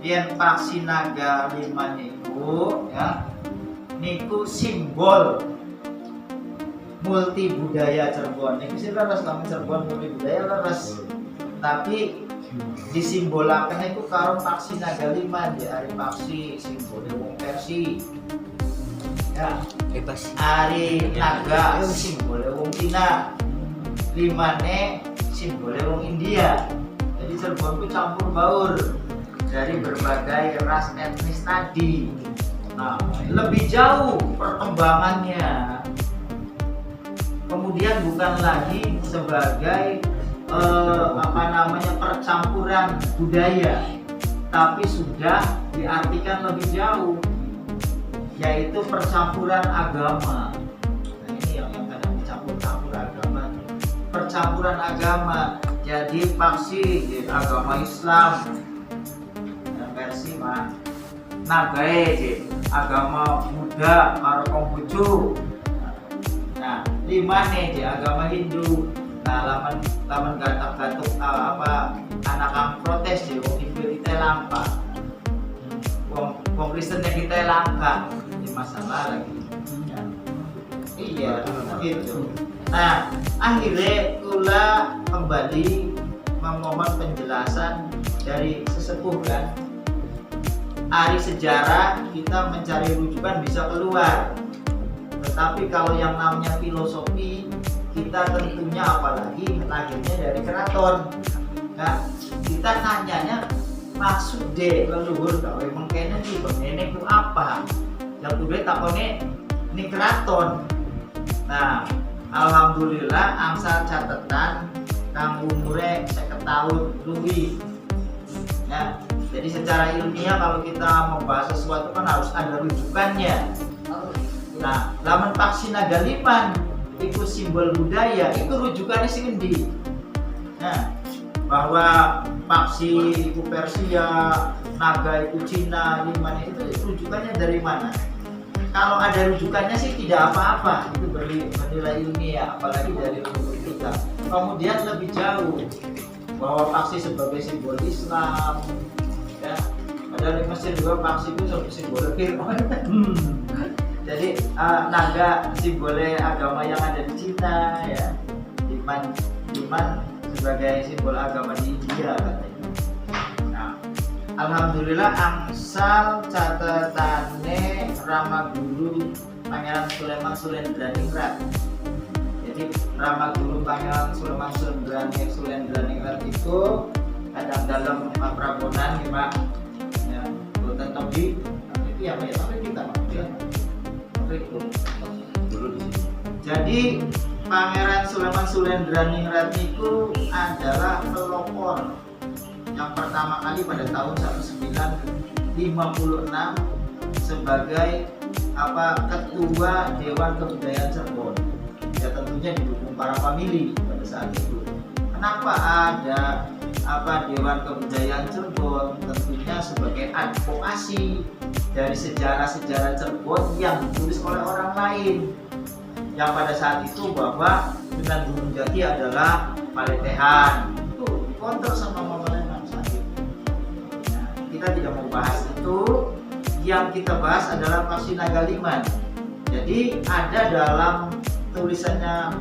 yen Paksi Naga Lima niku ya niku simbol multi budaya Cirebon. Niku sih leres lamun Cirebon multi budaya leres. Tapi disimbolaken iku karo Paksi Naga Lima di Ari Paksi simbole wong Persi. Ya, bebas. Ari Naga simbole wong Cina. Limane simbole wong India. Jadi Cirebon ku campur baur dari berbagai ras etnis tadi. Nah, lebih jauh perkembangannya. Kemudian bukan lagi sebagai percampuran budaya, tapi sudah diartikan lebih jauh, yaitu percampuran agama. Nah, ini yang kadang dicampur-campur agama. Percampuran agama. Jadi Paksi agama Islam, versi mah Nagae agama Buddha karo Konghucu. Nah, Lima nih di agama Hindu. Nah, laman gatak-gatuk anak ang protes di wong Hindu kita langka. Wong Kristen yang kita langka. Ini masalah lagi. Ya. Iya, gitu. Nah, akhirnya kula kembali memohon penjelasan dari sesepuh kan. Ari sejarah kita mencari rujukan bisa keluar. Tetapi kalau yang namanya filosofi kita tentunya apalagi lahirnya dari keraton. Nah, kita nanyanya maksud deh leluhur gawe mengkene iki bengene ku apa? Yang kudu takone ini keraton. Nah, alhamdulillah angsal catatan kang umure 50 tahun luwih. Ya, jadi secara ilmiah kalau kita membahas sesuatu kan harus ada rujukannya. Nah, lamun Paksi Naga Lima itu simbol budaya, itu rujukannya sing endi? Nah, bahwa Paksi itu Persia, Naga itu Cina, Lima itu rujukannya dari mana? Kalau ada rujukannya sih tidak apa-apa, itu bernilai ilmiah, apalagi dari leluhur kita. Kemudian lebih jauh bahwa Paksi sebagai simbol Islam, ya. Padahal di Mesir juga Paksi itu sebagai simbol Fir'aun. Jadi naga simbolnya agama yang ada di Cina, ya. Liman sebagai simbol agama di India katanya. Nah, alhamdulillah angsal catatane Ramaguru Pangeran Sulaiman Sulendraningrat. Jadi Ramaguru Pangeran Sulaiman Sulendraningrat itu kadang dalam prabonan ya Pak. Ya, bukan topi, itu ya Pak, tapi kita ya. Dulu di sini. Jadi Pangeran Sulaiman Sulendraningrat itu adalah pelopor yang pertama kali pada tahun 1956 sebagai ketua Dewan Kebudayaan Cirebon. Ya tentunya didukung para famili pada saat itu. Kenapa ada Dewan Kebudayaan Cirebon? Tentunya sebagai advokasi dari sejarah-sejarah Cirebon yang ditulis oleh orang lain. Yang pada saat itu bahwa Sunan Gunung Jati adalah Paletehan. Itu dikontrol sama pemerintah saat itu. Nah, kita tidak mau bahas itu. Yang kita bahas adalah Paksi Naga Lima. Jadi ada dalam tulisannya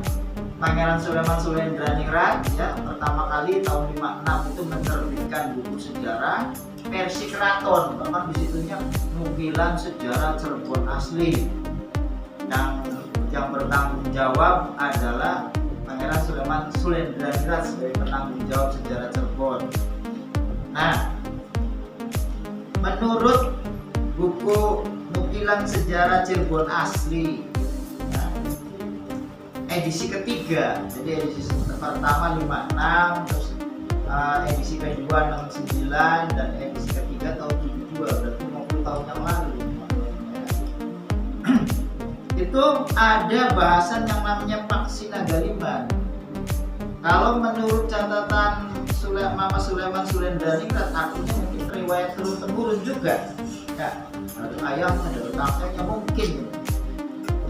Pangeran Sulaiman Sulendraningrat ya, pertama kali tahun 56 itu menerbitkan buku sejarah versi keraton, bahkan disitunya nukilan sejarah Cirebon asli. Yang bertanggung jawab adalah Pangeran Sulaiman Sulendraningrat sebagai penanggung jawab sejarah Cirebon. Nah, menurut buku nukilan sejarah Cirebon asli edisi ketiga, jadi edisi pertama 56, terus edisi kedua 69 dan edisi ketiga tahun 72, berarti 50 tahun yang lalu. Itu ada bahasan yang namanya Paksi Naga Lima. Kalau menurut catatan Mama Sulaiman Sulendraningrat, artinya mungkin riwayat turun-temurun juga. Ya, ada ayamnya, ada kakeknya mungkin.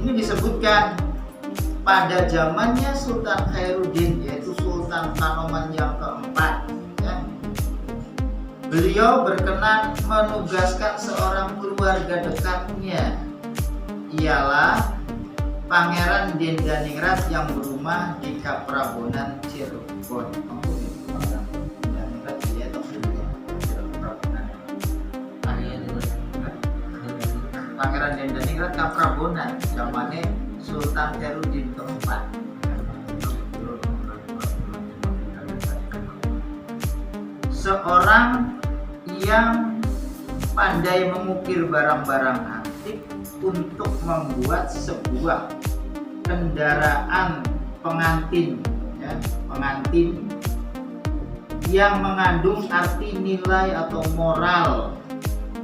Ini disebutkan pada zamannya Sultan Khairuddin, yaitu Sultan Kanoman yang keempat, ya, beliau berkenan menugaskan seorang keluarga dekatnya, ialah Pangeran Dendaningrat yang berumah di Kaprabonan, Cirebon. Pangeran Dendaningrat Kaprabonan zamane Sultan Terudin keempat. Seorang yang pandai mengukir barang-barang antik untuk membuat sebuah kendaraan pengantin, ya, pengantin yang mengandung arti nilai atau moral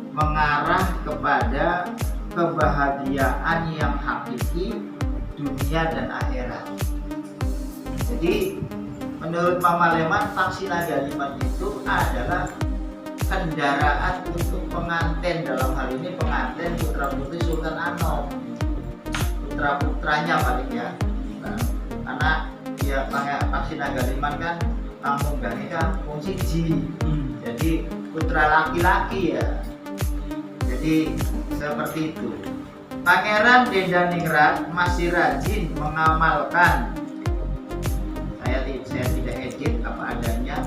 mengarah kepada kebahagiaan yang hakiki dunia dan akhirat. Jadi menurut Mama Leman, taksi naga liman itu adalah kendaraan untuk pengantin, dalam hal ini pengantin putra putri Sultan Anom, putra putranya paling ya. Nah, karena ya taksi naga liman kan kampung gani kan fungsi ji, jadi putra laki-laki ya. Jadi seperti itu. Pangeran Dendaningrat masih rajin mengamalkan, saya tidak edit apa adanya,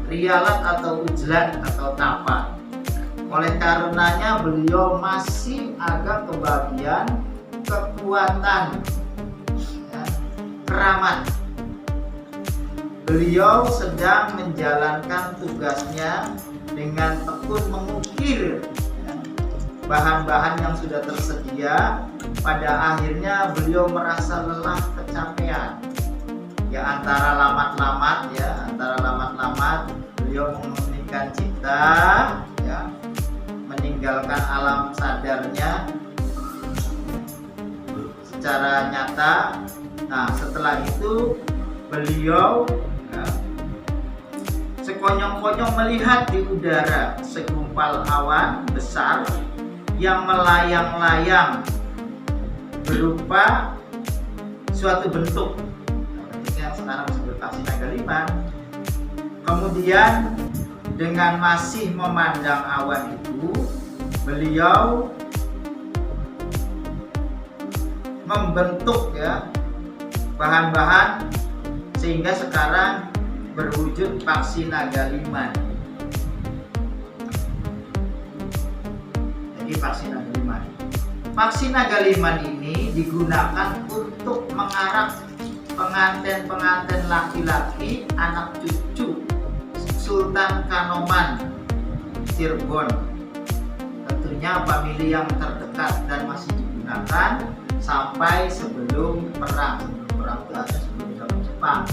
rialat atau ujlan atau tapa. Oleh karenanya beliau masih agak kebagian kekuatan, ya, keramat. Beliau sedang menjalankan tugasnya dengan tekun mengukir bahan-bahan yang sudah tersedia. Pada akhirnya beliau merasa lelah kecapean, ya antara lamat-lamat beliau menghentikan cipta, ya, meninggalkan alam sadarnya secara nyata. Nah setelah itu beliau, ya, sekonyong-konyong melihat di udara segumpal awan besar yang melayang-layang berupa suatu bentuk yang sekarang disebut taksi naga liman. Kemudian dengan masih memandang awan itu, beliau membentuk, ya, bahan-bahan sehingga sekarang berwujud taksi naga liman. Paksi naga liman. Paksi naga liman ini digunakan untuk mengarak pengantin-pengantin laki-laki anak cucu Sultan Kanoman Cirebon. Tentunya famili yang terdekat dan masih digunakan sampai sebelum perang. Perang itu ada sebelum Jepang.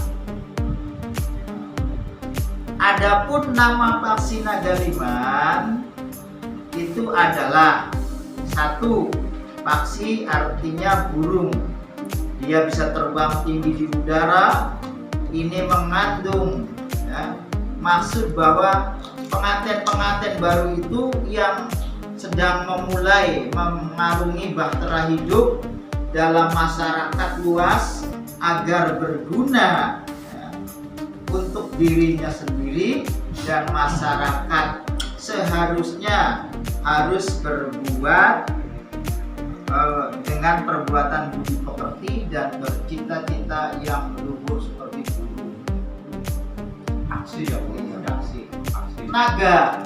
Adapun nama paksi naga liman itu adalah satu, paksi artinya burung, dia bisa terbang tinggi di udara. Ini mengandung, ya, maksud bahwa pengantin-pengantin baru itu yang sedang memulai mengarungi bahtera hidup dalam masyarakat luas agar berguna, ya, untuk dirinya sendiri dan masyarakat. Seharusnya harus berbuat dengan perbuatan budi pekerti dan bercita-cita yang luhur seperti dulu. Aksi ya, aksi. Naga.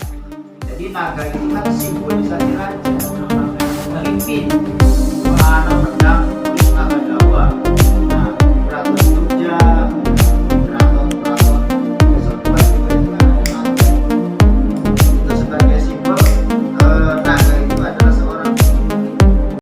Jadi naga itu kan simbolisasi raja, pemimpin, menanam